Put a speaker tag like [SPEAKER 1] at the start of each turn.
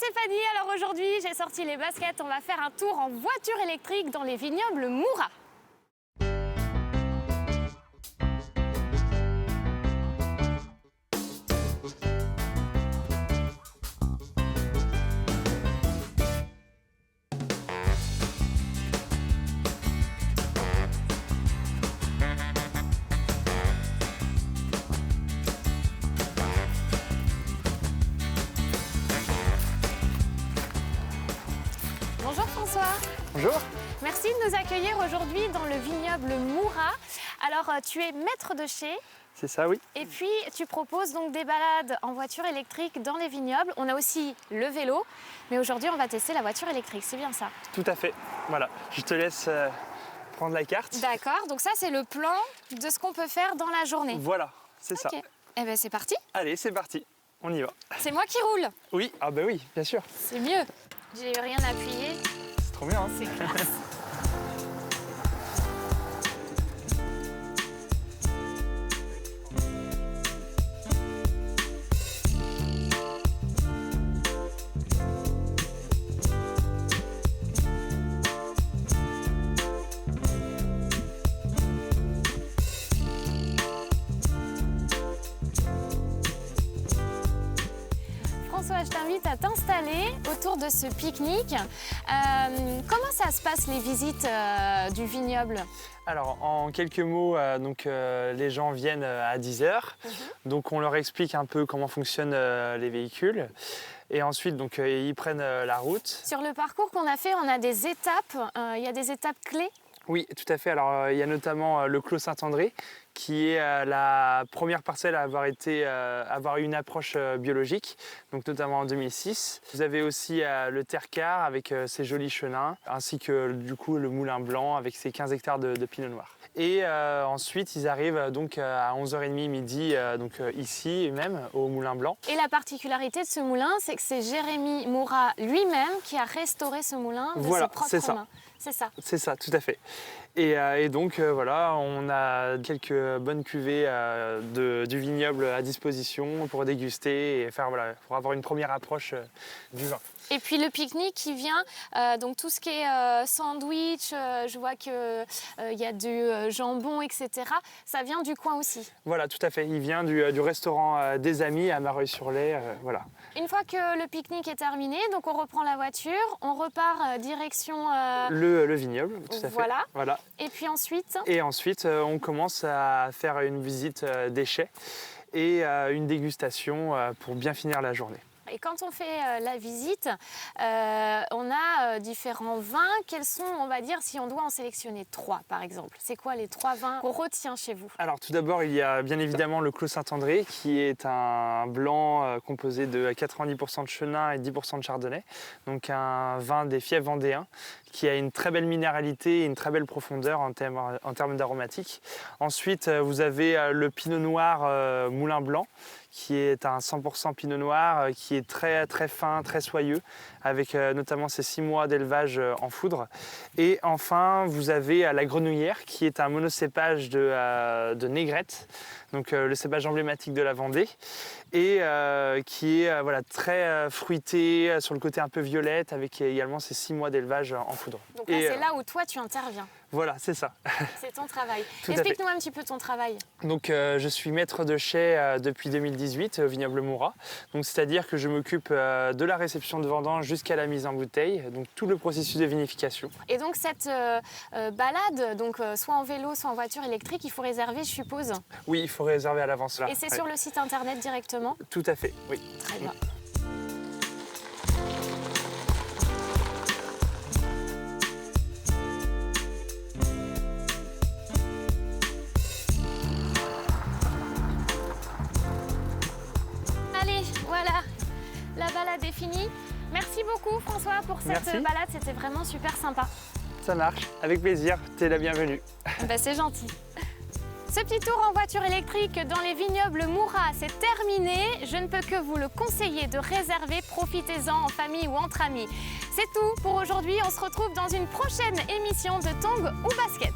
[SPEAKER 1] Stéphanie, alors aujourd'hui j'ai sorti les baskets, on va faire un tour en voiture électrique dans les vignobles Moura. Bonjour François.
[SPEAKER 2] Bonjour.
[SPEAKER 1] Merci de nous accueillir aujourd'hui dans le vignoble Moura. Alors tu es maître de chai.
[SPEAKER 2] C'est ça, oui.
[SPEAKER 1] Et puis tu proposes donc des balades en voiture électrique dans les vignobles. On a aussi le vélo, mais aujourd'hui on va tester la voiture électrique, c'est bien ça?
[SPEAKER 2] Tout à fait. Voilà, je te laisse prendre la carte.
[SPEAKER 1] D'accord, donc ça c'est le plan de ce qu'on peut faire dans la journée.
[SPEAKER 2] Voilà, c'est ça.
[SPEAKER 1] Eh bien c'est parti.
[SPEAKER 2] Allez, c'est parti. On y va.
[SPEAKER 1] C'est moi qui roule.
[SPEAKER 2] Oui, ah bah oui, bien sûr.
[SPEAKER 1] C'est mieux. J'ai rien appuyé.
[SPEAKER 2] C'est trop bien. Hein,
[SPEAKER 1] c'est classe. François, je t'invite à t'installer autour de ce pique-nique. Comment ça se passe les visites du vignoble?
[SPEAKER 2] Alors, en quelques mots, les gens viennent à 10h. Donc, on leur explique un peu comment fonctionnent les véhicules. Et ensuite, ils prennent la route.
[SPEAKER 1] Sur le parcours qu'on a fait, on a des étapes. Il y a des étapes clés?
[SPEAKER 2] Oui, tout à fait. Alors, il y a notamment le Clos Saint-André, qui est la première parcelle à avoir eu une approche biologique, donc notamment en 2006. Vous avez aussi le Tercar avec ses jolis chenins, ainsi que du coup le Moulin Blanc avec ses 15 hectares de pinot noir. Et ensuite, ils arrivent donc à 11h30 midi, ici même au Moulin Blanc.
[SPEAKER 1] Et la particularité de ce moulin, c'est que c'est Jérémy Moura lui-même qui a restauré ce moulin de ses propres mains. C'est ça. C'est ça,
[SPEAKER 2] tout à fait. Et donc voilà, on a quelques bonnes cuvées du vignoble à disposition pour déguster et pour avoir une première approche du vin.
[SPEAKER 1] Et puis le pique-nique qui vient, donc tout ce qui est sandwich, je vois qu'il y a du jambon, etc. Ça vient du coin aussi.
[SPEAKER 2] Voilà, tout à fait. Il vient du restaurant des Amis à Mareuil-sur-Lay. Voilà.
[SPEAKER 1] Une fois que le pique-nique est terminé, donc on reprend la voiture, on repart direction...
[SPEAKER 2] Le vignoble, tout à fait.
[SPEAKER 1] Voilà. Et puis ensuite?
[SPEAKER 2] Et ensuite, on commence à faire une visite des chais et une dégustation pour bien finir la journée.
[SPEAKER 1] Et quand on fait la visite, on a différents vins. Quels sont, on va dire, si on doit en sélectionner 3 par exemple? C'est quoi les 3 vins qu'on retient chez vous?
[SPEAKER 2] Alors tout d'abord, il y a bien évidemment le Clos Saint-André qui est un blanc composé de 90% de chenin et 10% de chardonnay. Donc un vin des fiefs vendéens qui a une très belle minéralité et une très belle profondeur en termes d'aromatiques. Ensuite, vous avez le pinot noir Moulin Blanc qui est un 100% pinot noir, qui est très, très fin, très soyeux, avec notamment ses 6 mois d'élevage en foudre. Et enfin, vous avez la Grenouillère, qui est un monocépage de négrette, donc le cépage emblématique de la Vendée, et qui est très fruité, sur le côté un peu violette, avec également ses 6 mois d'élevage en foudre.
[SPEAKER 1] Donc là, c'est là où toi, tu interviens.
[SPEAKER 2] Voilà, c'est ça.
[SPEAKER 1] C'est ton travail. Explique-nous un petit peu ton travail.
[SPEAKER 2] Donc, je suis maître de chai depuis 2018 au vignoble Moura. Donc, c'est-à-dire que je m'occupe de la réception de vendange jusqu'à la mise en bouteille, donc tout le processus de vinification.
[SPEAKER 1] Et donc, cette balade, donc, soit en vélo, soit en voiture électrique, il faut réserver, je suppose?
[SPEAKER 2] Oui, il faut réserver à l'avance.
[SPEAKER 1] Et c'est sur le site internet directement?
[SPEAKER 2] Tout à fait, oui.
[SPEAKER 1] Très bien. Voilà, la balade est finie. Merci beaucoup François pour cette balade, c'était vraiment super sympa.
[SPEAKER 2] Ça marche, avec plaisir, t'es la bienvenue.
[SPEAKER 1] C'est gentil. Ce petit tour en voiture électrique dans les vignobles Moura, c'est terminé. Je ne peux que vous le conseiller de réserver, profitez-en en famille ou entre amis. C'est tout pour aujourd'hui, on se retrouve dans une prochaine émission de Tongs ou Basket.